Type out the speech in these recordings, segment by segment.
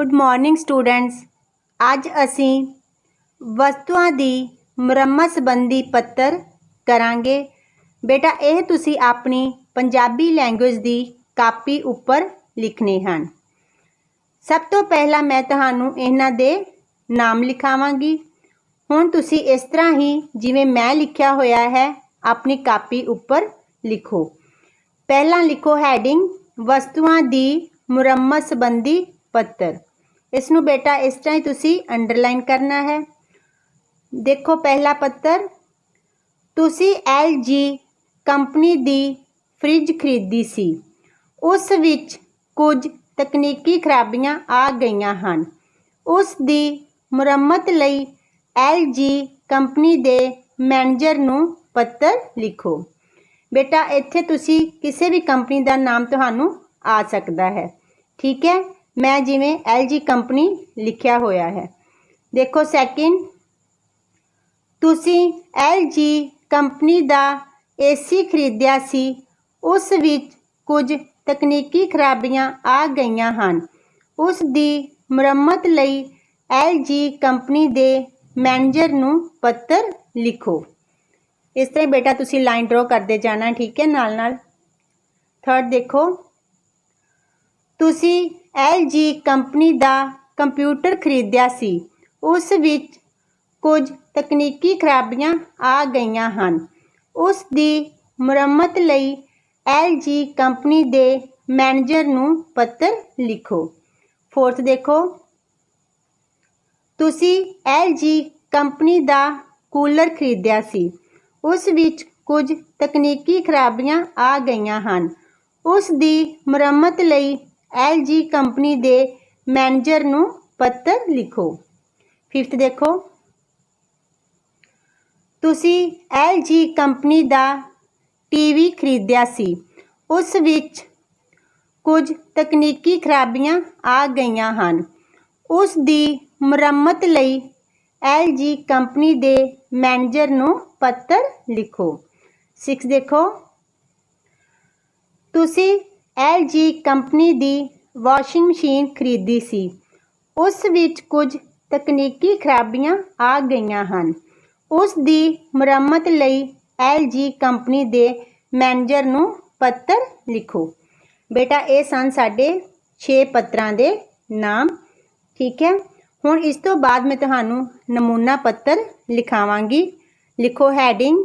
Good morning students. अज असी वस्तुआं दी मुरम्मत संबंधी पत्तर करांगे। बेटा यह तुसी अपनी पंजाबी लैंग्वेज दी कापी उपर लिखने हैं। सब तो पहला मैं तुहानू इन्हां दे नाम लिखावांगी। हुण तुसी इस तरह ही जिवें मैं लिखिया होया है अपनी कापी उपर लिखो। पहला लिखो हैडिंग वस्तुआं दी मुरम्मत संबंधी पत्तर। इसनू बेटा इस तरह ही तुसी अंडरलाइन करना है। देखो पहला पत्तर, तुसी LG कंपनी दी फ्रिज खरीदी सी, उस विच कुछ तकनीकी खराबियां आ गईयां हन। उस दी मुरम्मत लई LG कंपनी दे मैनेजर नू पत्तर लिखो। बेटा इत्थे तुसी किसी भी कंपनी का नाम तुहानू आ सकता है, ठीक है। मैं जिवें LG कंपनी लिखिया होया है। देखो सैकेंड, तुसी LG कंपनी दा AC खरीदिया सी, उस विच कुछ तकनीकी खराबियां आ गईयां हन। उस दी मुरम्मत लई LG कंपनी दे मैनेजर नू पत्तर लिखो। इस तरह बेटा तुसी लाइन ड्रॉ करते जाना, ठीक है, नाल नाल। थर्ड देखो, तुसी LG कंपनी दा कंप्यूटर खरीदिया सी, उस विच कुछ तकनीकी खराबियां आ गईयां हन। उस दी मुरम्मत लई LG कंपनी दे मैनेजर नू पत्तर लिखो। फोर्थ देखो, तुसी LG कंपनी दा कूलर खरीदिया सी, उस विच कुछ तकनीकी खराबियां आ गईयां हन। उस दी मुरम्मत लई LG कंपनी दे मैनेजर नू पत्तर लिखो। फिफ्थ देखो, तुसी LG कंपनी दा TV खरीदिया सी, उस विच कुछ तकनीकी खराबियां आ गईयां हन। उस दी मुरम्मत लई LG कंपनी दे मैनेजर नू पत्तर लिखो। सिक्स देखो, तुसी LG कंपनी दी वॉशिंग मशीन खरीदी सी, उस विच कुछ तकनीकी खराबियां आ गईयां हन। उस दी मुरम्मत लई LG कंपनी दे मैनेजर नू पत्तर लिखो। बेटा ये सन साडे 6 पत्तरां दे नाम, ठीक है। हुण इस तो बाद मैं तुहानू नमूना पत्तर लिखावांगी। लिखो हैडिंग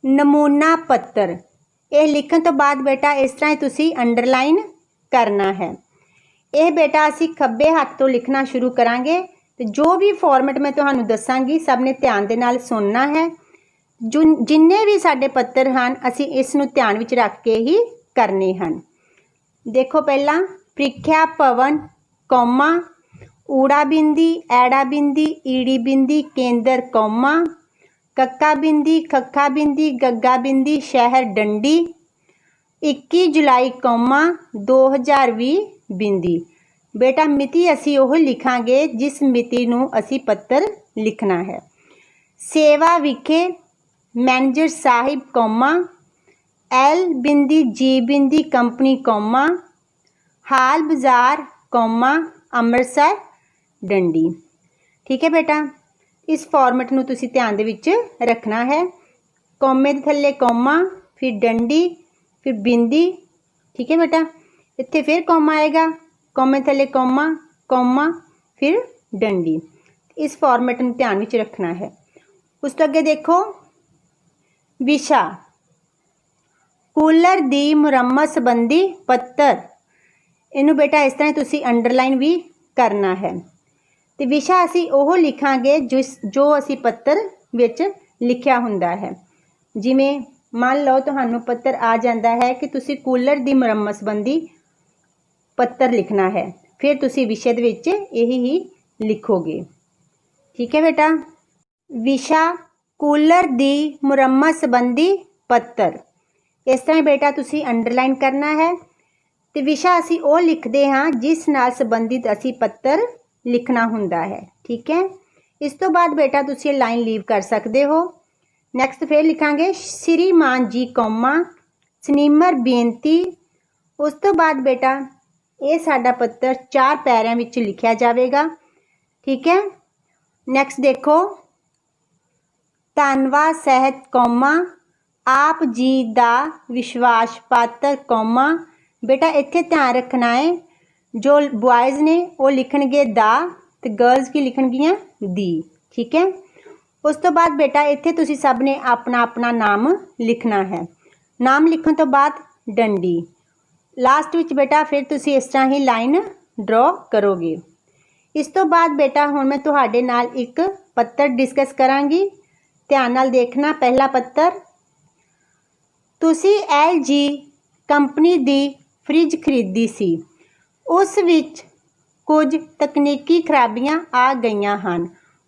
नमूना पत्तर। यह लिखण तो बाद बेटा इस तरह तुसी अंडरलाइन करना है। यह बेटा असी खब्बे हाथ तो लिखना शुरू करांगे, तो जो भी फॉर्मेट मैं तुहानू दसांगी सब ने ध्यान दे नाल सुनना है। जिन्ने भी साडे पत्तर हैं असी इस नू ध्यान विच रख के ही करने हैं। देखो पहला प्रीख्या भवन कौमा ऊड़ा बिंदी ऐड़ा बिंदी ईड़ी बिंदी केंद्र कौमा कक्का बिंदी खक्खा बिंदी गग्गा बिंदी शहर डंडी 21 जुलाई कौमा 2020 बिंदी। बेटा मिति असी ओह लिखांगे जिस मिति नू असी पत्तर लिखना है। सेवा विखे मैनेजर साहिब कौमा L बिंदी G बिंदी कंपनी कौमा हाल बाजार कौमा अमृतसर डंडी। ठीक है बेटा, इस फॉर्मेट नू तुसी ध्यान दे विच रखना है। कौमे दे थल्ले कौमा फिर डंडी फिर बिंदी, ठीक है बेटा। इत्थे फिर कौमा आएगा, कौमे थल्ले कौमा कौमा फिर डंडी। इस फॉर्मेट नू ध्यान विच रखना है। उस तो अगे देखो विशा कूलर दी मुरम्मत संबंधी पत्तर। इनू बेटा इस तरह तुसी अंडरलाइन भी करना है। तो विशा असी ओह लिखांगे जो असी पत्तर विच लिखिया हुंदा है। जिवें मान लो तुहानू पत्तर आ जाता है कि तुसी कूलर दी मुरम्मत संबंधी पत्तर लिखना है, फिर तुसी विषय दे विच यही ही लिखोगे, ठीक है बेटा। विशा कूलर दी मुरम्मत संबंधी पत्तर इस तरह बेटा तुसी अंडरलाइन करना है। तो विशा असी ओ लिखते हाँ जिस नाल संबंधित असी पत्तर लिखना हुंदा है, ठीक है। इस तो बाद बेटा तुसी लाइन लीव कर सकते हो। नैक्सट फिर लिखांगे श्रीमान जी कौमा सनीमर बेनती। उस तो बाद बेटा ਇਹ ਸਾਡਾ ਪੱਤਰ 4 ਪੈਰਿਆਂ ਵਿੱਚ ਲਿਖਿਆ ਜਾਵੇਗਾ। ਠੀਕ ਹੈ। ਨੈਕਸਟ ਦੇਖੋ, ਧੰਨਵਾਦ ਸਹਿਤ ਕੌਮਾ ਆਪ जी ਦਾ ਵਿਸ਼ਵਾਸ ਪਾਤਰ ਕੌਮਾ। बेटा इत्थे ध्यान रखना है, जो बॉयज़ ने वो लिखणगे दा ते गर्ल्स की लिखणगियां दी। ठीक है। उस तो बाद बेटा इत्थे तुसी सब ने अपना अपना नाम लिखना है। नाम लिखण तो बाद डंडी लास्ट विच बेटा फिर तुसी इस तरह ही लाइन ड्रॉ करोगे। इस तो बाद बेटा हुण मैं तुहाडे नाल एक पत्तर डिस्कस करांगी। ध्यान नाल देखना। पहला पत्तर, तुसी LG कंपनी दी फ्रिज खरीदी सी, उस विच कुछ तकनीकी खराबियां आ गईयां हन।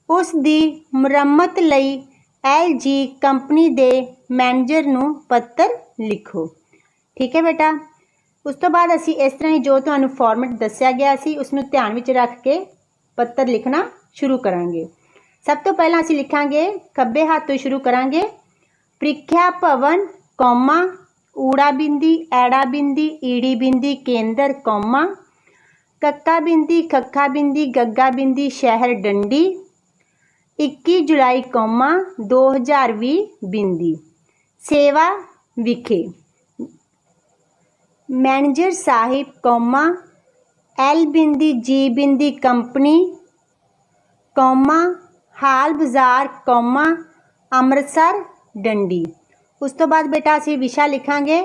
उस दी मुरम्मत लई LG कंपनी दे मैनेजर नूं पत्र लिखो। ठीक है बेटा। उस तो बाद असी इस तरह ही जो तुहानूं फॉर्मेट दस्सिया गया सी उसनूं ध्यान विच रख के पत्र लिखना शुरू करांगे। सब तो पहला असी लिखांगे, खब्बे हाथ तो शुरू करांगे, प्रीख्या भवन कौमा ऊड़ा बिंदी ऐड़ा बिंदी ईड़ी बिंदी केंद्र कौमा कक्का बिंदी खक्खा बिंदी गग्गा बिंदी शहर डंडी 21 जुलाई कौमा 2020 बिंदी सेवा विखे मैनेजर साहिब कौमा L बिंदी G बिंदी कंपनी कौमा हाल बाजार कौमा अमृतसर डंडी। उस तो बाद बेटा असी विशा लिखांगे।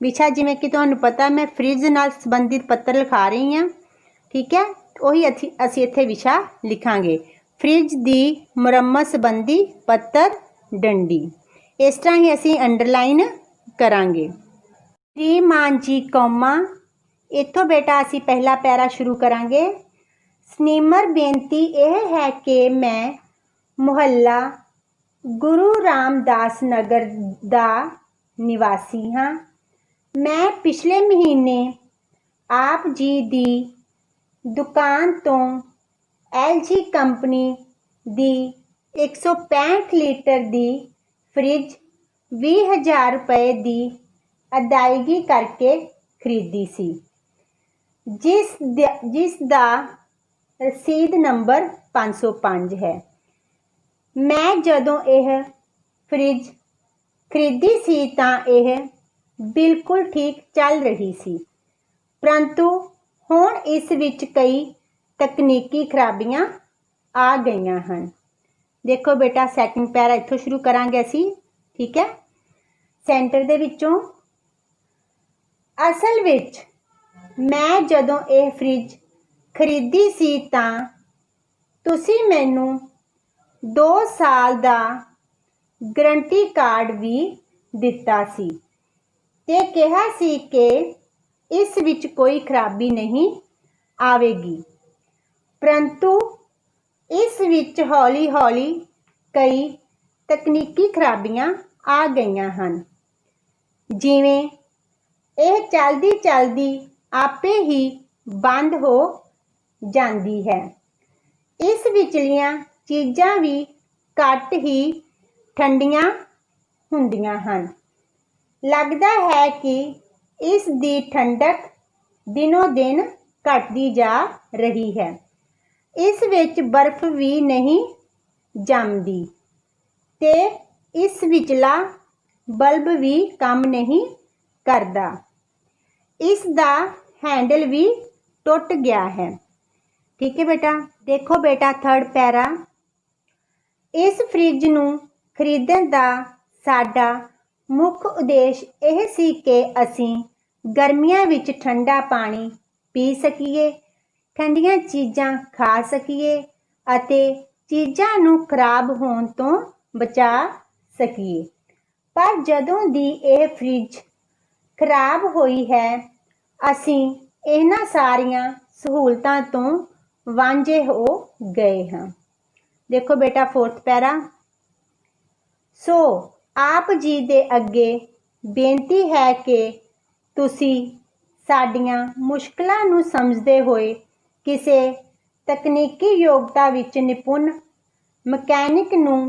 विशा जिवें कि तुहानूं पता मैं फ्रिज नाल संबंधित पत्र लिखा रही हाँ। ठीक है। उही असी इत्थे विशा लिखांगे, फ्रिज दी मुरम्मत संबंधी पत्र डंडी। इस तरह ही असी अंडरलाइन करांगे। श्रीमान जी कौमा इत्थों बेटा असी पहला पैरा शुरू करांगे। स्नीमर बेनती यह है कि मैं मुहल्ला गुरु रामदास नगर दा निवासी हाँ। मैं पिछले महीने आप जी दी दुकान तो LG कंपनी दी 165 लीटर दी फ्रिज 20,000 रुपए दी अदायगी करके खरीदी सी, जिस दा रसीद नंबर 505 है। मैं जदों यह फ्रिज खरीदी सी तां यह बिल्कुल ठीक चल रही सी, परंतु हुण इस विच कई तकनीकी खराबियां आ गईयां हन। देखो बेटा सैकंड पैरा इत्थों शुरू करांगे असी। ठीक है। सेंटर दे विचों, असल विच मैं जदों यह फ्रिज खरीदी सी तां तुसी मैनूं 2 साल दा गारंटी कार्ड भी दिता सी ते कहा सी कि इस विच कोई खराबी नहीं आवेगी, परंतु इस विच हौली हौली कई तकनीकी खराबियां आ गईयां हन। जिवें यह चलदी चलदी आपे ही बंद हो जाती है। इस विचलियां चीज़ां भी घट ही ठंडियां हुंदियां हन। लगदा है कि इस दी ठंडक दिनों दिन घटदी जा रही है। इस विच बर्फ भी नहीं जमदी ते इस विचला बल्ब भी काम नहीं करदा। इस दा हैंडल भी टुट गया है। ठीक है बेटा। देखो बेटा थर्ड पैरा, इस फ्रिज नूं खरीदण दा साडा मुख उद्देश यह सी कि असीं गर्मियां विच ठंडा पानी पी सकीए, ठंडियां चीज़ां खा सकीए अते चीज़ां नूं खराब होण तों बचा सकीए। पर जदों दी यह फ्रिज खराब होई है असीं इन्हां सारियां सहूलतां तों वांझे हो गए हाँ। देखो बेटा फोर्थ पैरा, सो आप जी दे अगे बेनती है कि तुसी साडियां मुश्किलां नूं समझदे होए किसी तकनीकी योग्यता विच निपुण मकैनिक नूं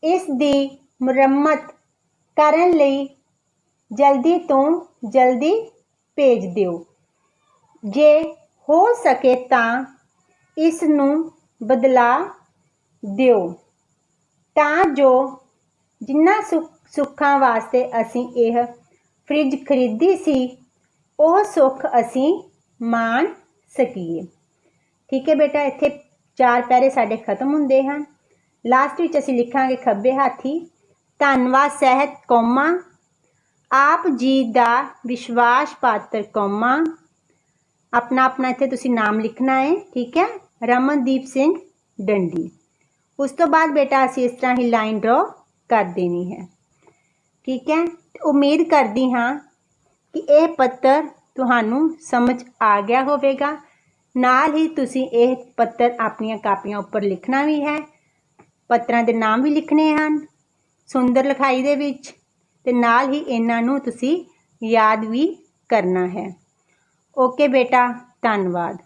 इस दी मुरम्मत करन लई जल्दी तो जल्दी भेज दिओ। जे हो सके तां इस नूं बदला दिओ तां जो जिन्ना सुखां वास्ते असीं यह फ्रिज खरीदी सी ਉਹ सुख असीं माण ਸਕੀਏ। ठीक है बेटा, इत्थे 4 पैरे साडे खत्म हुंदे हन। लास्ट विच असीं लिखांगे खब्बे हाथी धन्नवाद सहित कौमा आप जी दा विश्वास पात्र कौमा। अपना अपना इत्थे तुसीं नाम लिखना है। ठीक है, रमनदीप सिंह डंडी। उस तो बाद बेटा असीं इस तरह ही लाइन ड्रॉ कर देनी है। ठीक है, उम्मीद करदी हाँ कि यह पत्र तुहानू समझ आ गया होवेगा। नाल ही तुसीं यह पत्र अपनियां कापियां उपर लिखना भी है। पत्रां दे नाम भी लिखने हैं सुंदर लिखाई दे विच ते नाल ही इन्हां नू तुसीं याद भी करना है। ओके बेटा, धन्नवाद।